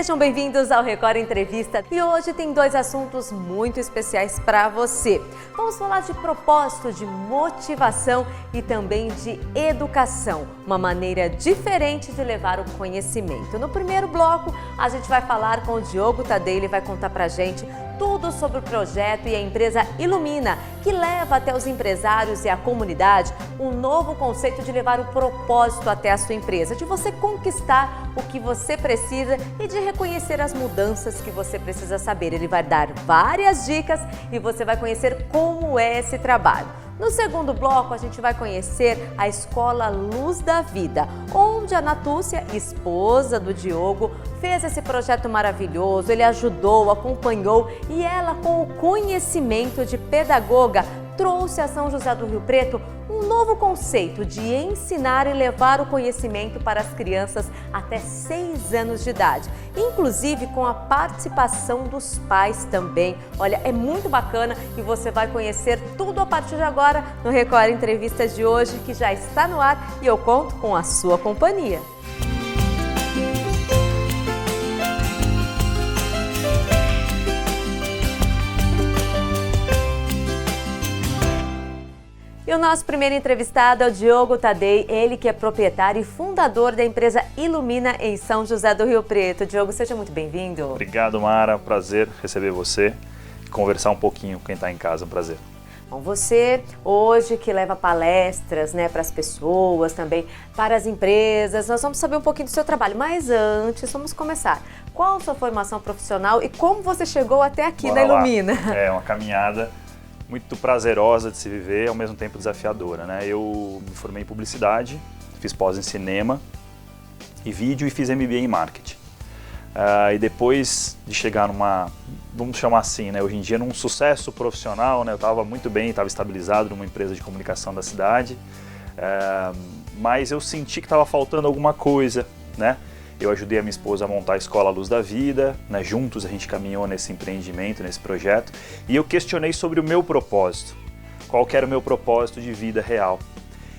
Sejam bem-vindos ao Record Entrevista e hoje tem dois assuntos muito especiais para você. Vamos falar de propósito, de motivação e também de educação, uma maneira diferente de levar o conhecimento. No primeiro bloco, a gente vai falar com o Diogo Tadei, ele vai contar pra gente tudo sobre o projeto e a empresa Ilumina, que leva até os empresários e a comunidade um novo conceito de levar o propósito até a sua empresa, de você conquistar o que você precisa e de reconhecer as mudanças que você precisa saber. Ele vai dar várias dicas e você vai conhecer como é esse trabalho. No segundo bloco, a gente vai conhecer a Escola Luz da Vida, onde a Natúcia, esposa do Diogo, fez esse projeto maravilhoso. Ele ajudou, acompanhou e ela, com o conhecimento de pedagoga, trouxe a São José do Rio Preto um novo conceito de ensinar e levar o conhecimento para as crianças até 6 anos de idade, inclusive com a participação dos pais também. Olha, é muito bacana e você vai conhecer tudo a partir de agora no Record Entrevistas de hoje, que já está no ar e eu conto com a sua companhia. E o nosso primeiro entrevistado é o Diogo Tadei, ele que é proprietário e fundador da empresa Ilumina em São José do Rio Preto. Diogo, seja muito bem-vindo. Obrigado, Mara. Prazer receber você e conversar um pouquinho com quem está em casa. Um prazer. Bom, você hoje que leva palestras, para as pessoas, também para as empresas, nós vamos saber um pouquinho do seu trabalho. Mas antes, vamos começar. Qual a sua formação profissional e como você chegou até aqui na Ilumina? É uma caminhada muito prazerosa de se viver, ao mesmo tempo desafiadora, né? Eu me formei em publicidade, fiz pós em cinema e vídeo e fiz MBA em marketing. E depois de chegar vamos chamar assim, né? Hoje em dia num sucesso profissional, né? Eu estava muito bem, estava estabilizado numa empresa de comunicação da cidade, mas eu senti que estava faltando alguma coisa, né? Eu ajudei a minha esposa a montar a Escola Luz da Vida, né? Juntos a gente caminhou nesse empreendimento, nesse projeto, e eu questionei sobre o meu propósito, qual que era o meu propósito de vida real.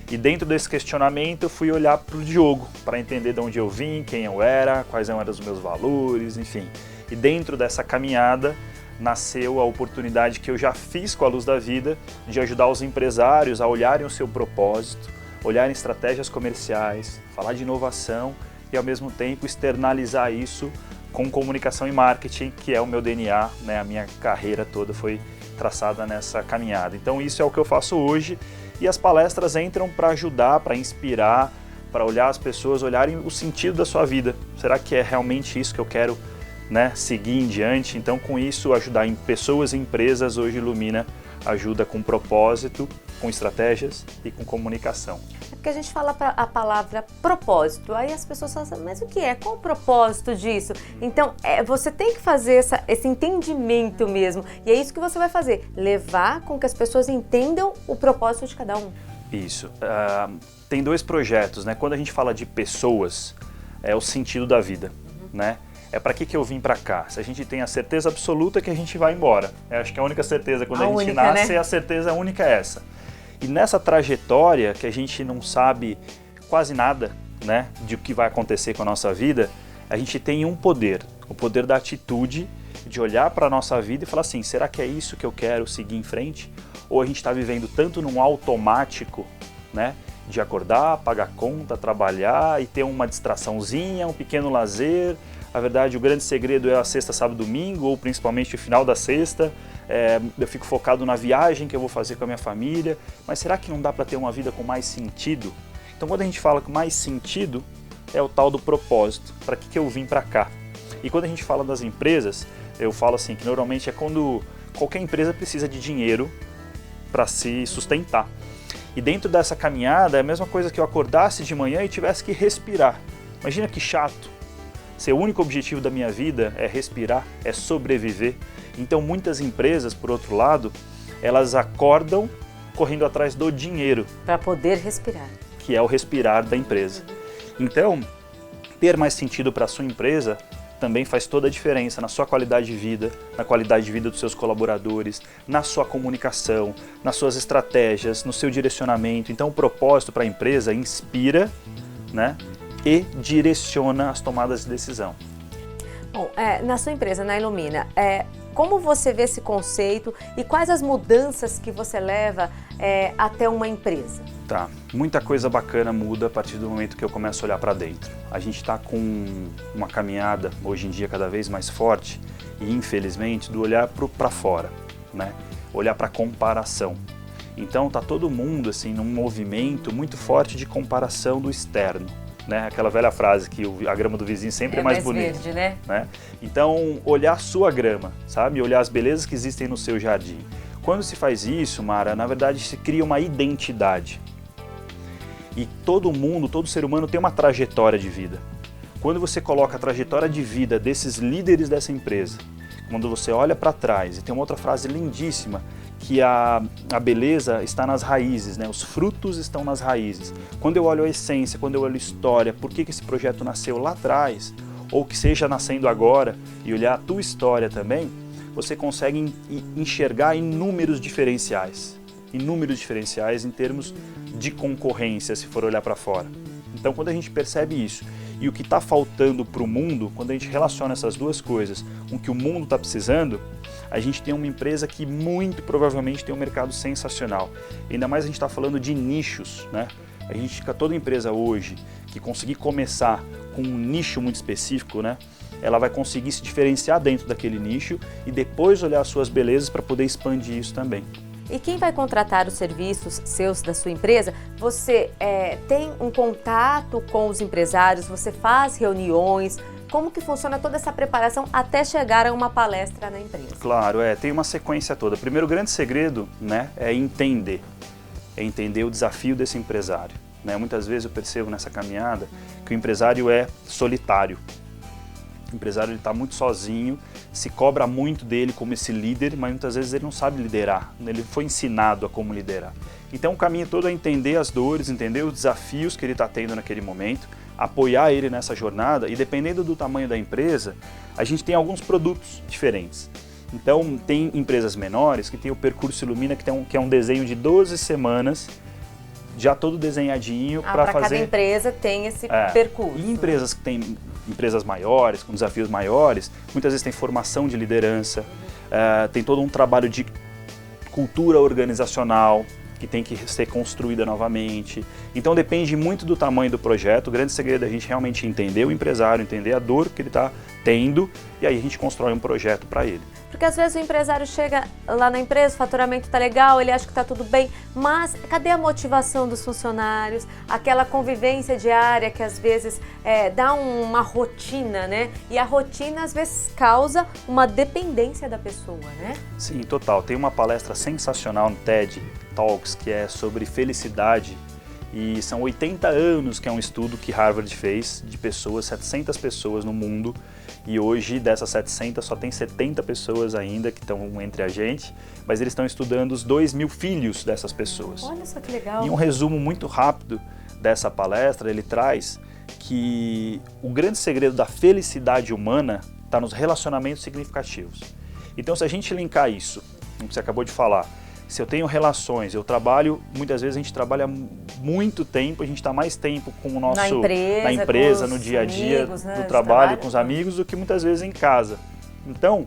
E dentro desse questionamento eu fui olhar para o Diogo, para entender de onde eu vim, quem eu era, quais eram os meus valores, enfim. E dentro dessa caminhada nasceu a oportunidade que eu já fiz com a Luz da Vida, de ajudar os empresários a olharem o seu propósito, olharem estratégias comerciais, falar de inovação, e ao mesmo tempo externalizar isso com comunicação e marketing, que é o meu DNA, né? A minha carreira toda foi traçada nessa caminhada. Então isso é o que eu faço hoje e as palestras entram para ajudar, para inspirar, para olhar as pessoas, olharem o sentido da sua vida. Será que é realmente isso que eu quero, né, seguir em diante? Então com isso ajudar em pessoas e empresas, hoje Ilumina ajuda com propósito, com estratégias e com comunicação. Porque a gente fala a palavra propósito, aí as pessoas falam, mas o que é? Qual o propósito disso? Então, você tem que fazer esse entendimento mesmo, e é isso que você vai fazer, levar com que as pessoas entendam o propósito de cada um. Isso. Tem dois projetos, né? Quando a gente fala de pessoas, é o sentido da vida, né? É para que eu vim para cá? Se a gente tem a certeza absoluta que a gente vai embora. Eu acho que a única certeza quando a gente única, nasce, né? A certeza única é essa. E nessa trajetória que a gente não sabe quase nada, né, de o que vai acontecer com a nossa vida, a gente tem um poder, o poder da atitude, de olhar para a nossa vida e falar assim, será que é isso que eu quero seguir em frente? Ou a gente está vivendo tanto num automático, né, de acordar, pagar conta, trabalhar e ter uma distraçãozinha, um pequeno lazer. Na verdade, o grande segredo é a sexta, sábado, domingo, ou principalmente o final da sexta. Eu fico focado na viagem que eu vou fazer com a minha família, mas será que não dá para ter uma vida com mais sentido? Então quando a gente fala com mais sentido, é o tal do propósito, para que eu vim para cá? E quando a gente fala das empresas, eu falo assim, que normalmente é quando qualquer empresa precisa de dinheiro para se sustentar. E dentro dessa caminhada é a mesma coisa que eu acordasse de manhã e tivesse que respirar. Imagina que chato. Se o único objetivo da minha vida é respirar, é sobreviver. Então muitas empresas, por outro lado, elas acordam correndo atrás do dinheiro. Para poder respirar. Que é o respirar da empresa. Então, ter mais sentido para a sua empresa também faz toda a diferença na sua qualidade de vida, na qualidade de vida dos seus colaboradores, na sua comunicação, nas suas estratégias, no seu direcionamento. Então o propósito para a empresa inspira, né, e direciona as tomadas de decisão. Bom, na sua empresa, na Ilumina, como você vê esse conceito e quais as mudanças que você leva até uma empresa? Tá, muita coisa bacana muda a partir do momento que eu começo a olhar para dentro. A gente está com uma caminhada, hoje em dia, cada vez mais forte e, infelizmente, do olhar para fora, né? Olhar para comparação. Então, tá todo mundo assim num movimento muito forte de comparação do externo. Né? Aquela velha frase que a grama do vizinho sempre é mais bonita. Verde, né? Então, olhar a sua grama, sabe? Olhar as belezas que existem no seu jardim. Quando se faz isso, Mara, na verdade se cria uma identidade. E todo mundo, todo ser humano tem uma trajetória de vida. Quando você coloca a trajetória de vida desses líderes dessa empresa, quando você olha para trás, e tem uma outra frase lindíssima, que a beleza está nas raízes, né? Os frutos estão nas raízes. Quando eu olho a essência, quando eu olho a história, por que esse projeto nasceu lá atrás, ou que seja nascendo agora, e olhar a tua história também, você consegue enxergar inúmeros diferenciais em termos de concorrência, se for olhar para fora. Então, quando a gente percebe isso, e o que está faltando para o mundo, quando a gente relaciona essas duas coisas com o que o mundo está precisando, a gente tem uma empresa que muito provavelmente tem um mercado sensacional. Ainda mais a gente está falando de nichos, né? A gente, toda empresa hoje que conseguir começar com um nicho muito específico, né? Ela vai conseguir se diferenciar dentro daquele nicho e depois olhar as suas belezas para poder expandir isso também. E quem vai contratar os serviços seus da sua empresa, você tem um contato com os empresários, você faz reuniões, como que funciona toda essa preparação até chegar a uma palestra na empresa? Claro, tem uma sequência toda. Primeiro, o grande segredo, né, é entender o desafio desse empresário. Né? Muitas vezes eu percebo nessa caminhada que o empresário é solitário. O empresário está muito sozinho, se cobra muito dele como esse líder, mas muitas vezes ele não sabe liderar, ele foi ensinado a como liderar. Então o caminho todo é entender as dores, entender os desafios que ele está tendo naquele momento, apoiar ele nessa jornada e dependendo do tamanho da empresa, a gente tem alguns produtos diferentes. Então tem empresas menores que tem o Percurso Ilumina, que é um desenho de 12 semanas, já todo desenhadinho para fazer... Cada empresa tem esse percurso. E empresas que têm empresas maiores, com desafios maiores, muitas vezes tem formação de liderança, tem todo um trabalho de cultura organizacional que tem que ser construída novamente. Então depende muito do tamanho do projeto. O grande segredo é a gente realmente entender o empresário, entender a dor que ele está tendo e aí a gente constrói um projeto para ele. Porque às vezes o empresário chega lá na empresa, o faturamento está legal, ele acha que está tudo bem, mas cadê a motivação dos funcionários? Aquela convivência diária que às vezes dá uma rotina, né? E a rotina às vezes causa uma dependência da pessoa, né? Sim, total. Tem uma palestra sensacional no TED Talks que é sobre felicidade e são 80 anos que é um estudo que Harvard fez de pessoas, 700 pessoas no mundo. E hoje, dessas 700, só tem 70 pessoas ainda que estão entre a gente, mas eles estão estudando os 2.000 filhos dessas pessoas. Olha só que legal. E um resumo muito rápido dessa palestra, ele traz que o grande segredo da felicidade humana está nos relacionamentos significativos. Então, se a gente linkar isso, como você acabou de falar, se eu tenho relações, eu trabalho, muitas vezes a gente trabalha muito tempo, a gente está mais tempo com o nosso, na empresa no dia a dia, amigos, né, do trabalho, com os amigos, do que muitas vezes em casa. Então,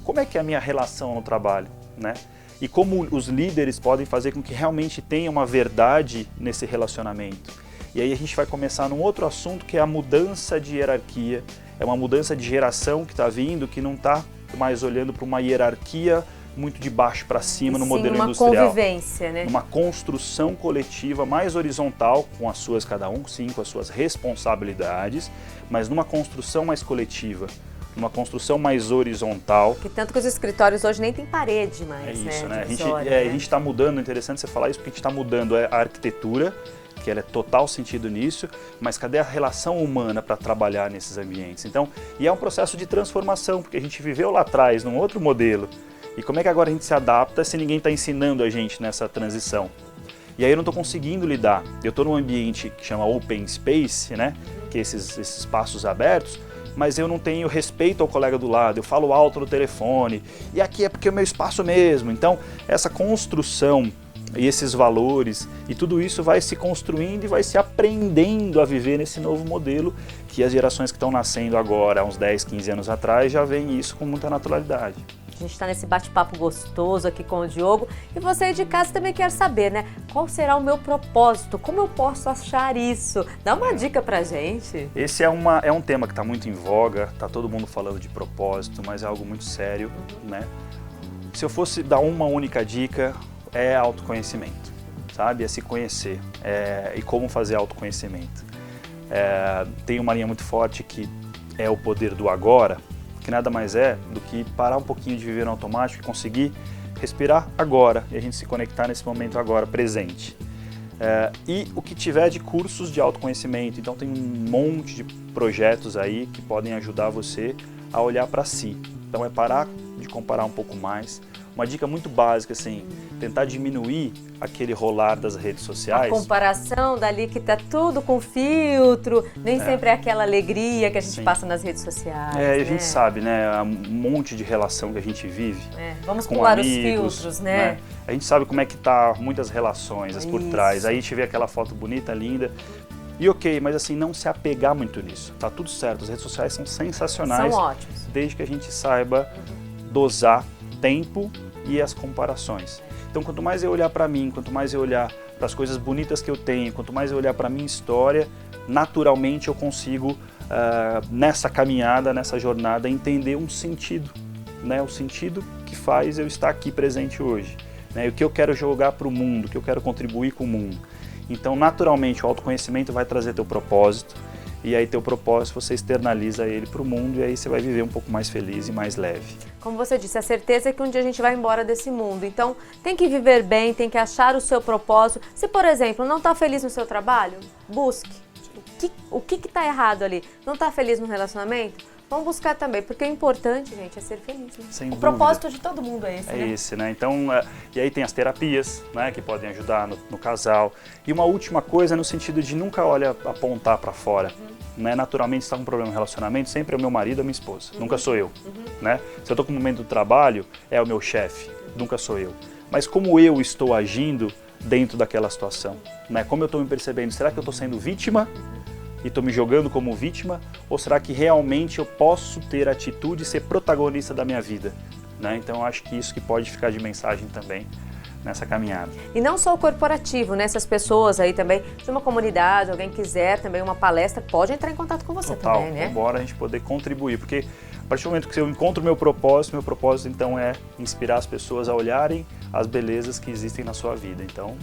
como é que é a minha relação no trabalho, né? E como os líderes podem fazer com que realmente tenha uma verdade nesse relacionamento. E aí a gente vai começar num outro assunto que é a mudança de hierarquia, é uma mudança de geração que está vindo, que não está mais olhando para uma hierarquia muito de baixo para cima no modelo industrial. Uma convivência, né? Uma construção coletiva mais horizontal, com as suas, cada um, sim, com as suas responsabilidades, mas numa construção mais coletiva, numa construção mais horizontal. Que tanto que os escritórios hoje nem tem parede mais, né? É isso, né? A gente está mudando, é interessante você falar isso, porque a gente está mudando a arquitetura, que ela é total sentido nisso, mas cadê a relação humana para trabalhar nesses ambientes? Então, e é um processo de transformação, porque a gente viveu lá atrás num outro modelo. E como é que agora a gente se adapta se ninguém está ensinando a gente nessa transição? E aí eu não estou conseguindo lidar. Eu estou num ambiente que chama Open Space, né? Que é esses espaços abertos, mas eu não tenho respeito ao colega do lado, eu falo alto no telefone, e aqui é porque é o meu espaço mesmo. Então, essa construção e esses valores, e tudo isso vai se construindo e vai se aprendendo a viver nesse novo modelo que as gerações que estão nascendo agora, há uns 10, 15 anos atrás, já veem isso com muita naturalidade. A gente está nesse bate-papo gostoso aqui com o Diogo e você aí de casa também quer saber, né? Qual será o meu propósito? Como eu posso achar isso? Dá uma dica pra gente. Esse é um tema que está muito em voga, está todo mundo falando de propósito, mas é algo muito sério, né? Se eu fosse dar uma única dica, é autoconhecimento, sabe? É se conhecer e como fazer autoconhecimento. Tem uma linha muito forte que é o poder do agora, que nada mais é do que parar um pouquinho de viver no automático e conseguir respirar agora e a gente se conectar nesse momento agora, presente. E o que tiver de cursos de autoconhecimento, então tem um monte de projetos aí que podem ajudar você a olhar para si. Então é parar de comparar um pouco mais. Uma dica muito básica, assim, tentar diminuir aquele rolar das redes sociais. A comparação dali que tá tudo com filtro, nem sempre é aquela alegria que a gente passa nas redes sociais. E a gente sabe, né, um monte de relação que a gente vive. Vamos com pular amigos, os filtros, né? A gente sabe como é que tá muitas relações por trás. Aí a gente vê aquela foto bonita, linda. E ok, mas assim, não se apegar muito nisso. Tá tudo certo, as redes sociais são sensacionais. São ótimos. Desde que a gente saiba dosar tempo e as comparações. Então, quanto mais eu olhar para mim, quanto mais eu olhar para as coisas bonitas que eu tenho, quanto mais eu olhar para a minha história, naturalmente eu consigo, nessa caminhada, nessa jornada, entender um sentido, né? O sentido que faz eu estar aqui presente hoje, né? O que eu quero jogar para o mundo, o que eu quero contribuir com o mundo. Então, naturalmente, o autoconhecimento vai trazer teu propósito, e aí teu propósito você externaliza ele para o mundo e aí você vai viver um pouco mais feliz e mais leve. Como você disse, a certeza é que um dia a gente vai embora desse mundo. Então, tem que viver bem, tem que achar o seu propósito. Se, por exemplo, não está feliz no seu trabalho, busque. O que está errado ali? Não está feliz no relacionamento? Vamos buscar também, porque o importante, gente, é ser feliz. Né? Sem o dúvida. propósito de todo mundo é esse, né? É esse, né? Então, e aí tem as terapias, né, que podem ajudar no casal. E uma última coisa no sentido de nunca apontar para fora. Né? Naturalmente, se está com um problema no relacionamento, sempre é o meu marido ou a minha esposa. Nunca sou eu. Né? Se eu estou com um momento do trabalho, é o meu chefe. Nunca sou eu. Mas como eu estou agindo dentro daquela situação? Né? Como eu estou me percebendo? Será que eu estou sendo vítima? E estou me jogando como vítima, ou será que realmente eu posso ter atitude e ser protagonista da minha vida? Né? Então eu acho que isso que pode ficar de mensagem também nessa caminhada. E não só o corporativo, né? Essas pessoas aí também, de uma comunidade, alguém quiser também uma palestra, pode entrar em contato com você também, né? Embora a gente poder contribuir, porque a partir do momento que eu encontro meu propósito então é inspirar as pessoas a olharem as belezas que existem na sua vida. Então,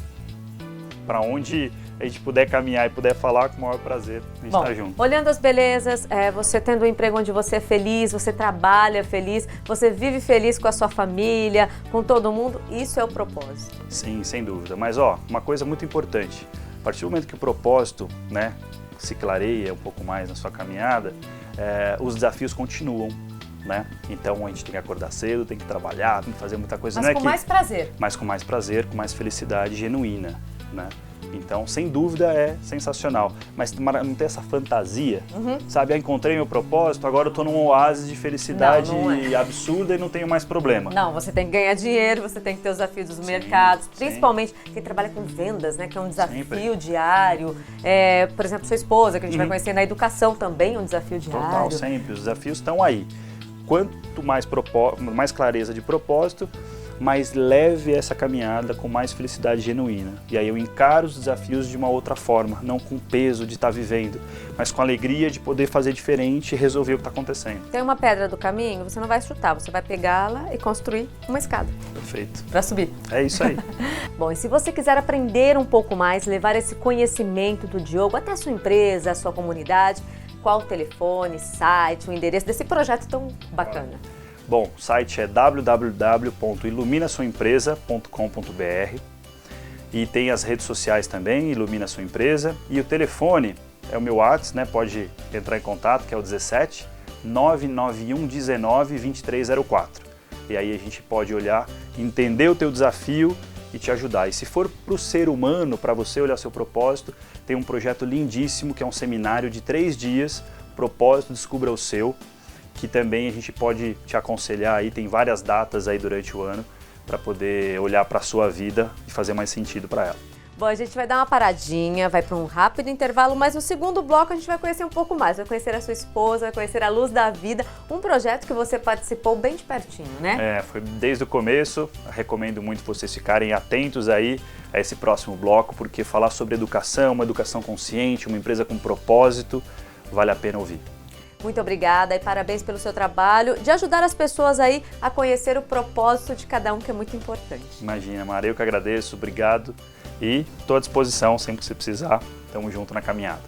para onde a gente puder caminhar e puder falar, com o maior prazer a gente está junto. Olhando as belezas, você tendo um emprego onde você é feliz, você trabalha feliz, você vive feliz com a sua família, com todo mundo, isso é o propósito. Sim, sem dúvida. Mas uma coisa muito importante, a partir do momento que o propósito, né, se clareia um pouco mais na sua caminhada, os desafios continuam. Né? Então a gente tem que acordar cedo, tem que trabalhar, tem que fazer muita coisa. Mas com mais prazer. Mas com mais prazer, com mais felicidade genuína. Né? Então, sem dúvida, é sensacional. Mas não tem essa fantasia, sabe? Encontrei meu propósito, agora eu estou num oásis de felicidade absurda e não tenho mais problema. Não, você tem que ganhar dinheiro, você tem que ter os desafios dos mercados, principalmente quem trabalha com vendas, né? Que é um desafio diário. Por exemplo, sua esposa, que a gente vai conhecer na educação também, é um desafio diário. Total, sempre. Os desafios estão aí. Quanto mais clareza de propósito, mais leve essa caminhada, com mais felicidade genuína. E aí eu encaro os desafios de uma outra forma, não com o peso de estar vivendo, mas com a alegria de poder fazer diferente e resolver o que está acontecendo. Tem uma pedra do caminho, você não vai chutar, você vai pegá-la e construir uma escada. Perfeito. Para subir. É isso aí. Bom, e se você quiser aprender um pouco mais, levar esse conhecimento do Diogo até a sua empresa, a sua comunidade, qual o telefone, site, o endereço desse projeto tão bacana? Bom, o site é www.iluminasuaempresa.com.br e tem as redes sociais também, Ilumina Sua Empresa, e o telefone é o meu WhatsApp, né? Pode entrar em contato, que é o 17 991 19 2304. E aí a gente pode olhar, entender o teu desafio e te ajudar. E se for para o ser humano, para você olhar seu propósito, tem um projeto lindíssimo que é um seminário de 3 dias, Propósito Descubra o Seu, que também a gente pode te aconselhar aí, tem várias datas aí durante o ano para poder olhar para a sua vida e fazer mais sentido para ela. Bom, a gente vai dar uma paradinha, vai para um rápido intervalo, mas no segundo bloco a gente vai conhecer um pouco mais, vai conhecer a sua esposa, vai conhecer a Luz da Vida, um projeto que você participou bem de pertinho, né? Foi desde o começo, recomendo muito vocês ficarem atentos aí a esse próximo bloco, porque falar sobre educação, uma educação consciente, uma empresa com propósito, vale a pena ouvir. Muito obrigada e parabéns pelo seu trabalho de ajudar as pessoas aí a conhecer o propósito de cada um, que é muito importante. Imagina, Mara, eu que agradeço, obrigado e estou à disposição sempre que você precisar. Tamo junto na caminhada.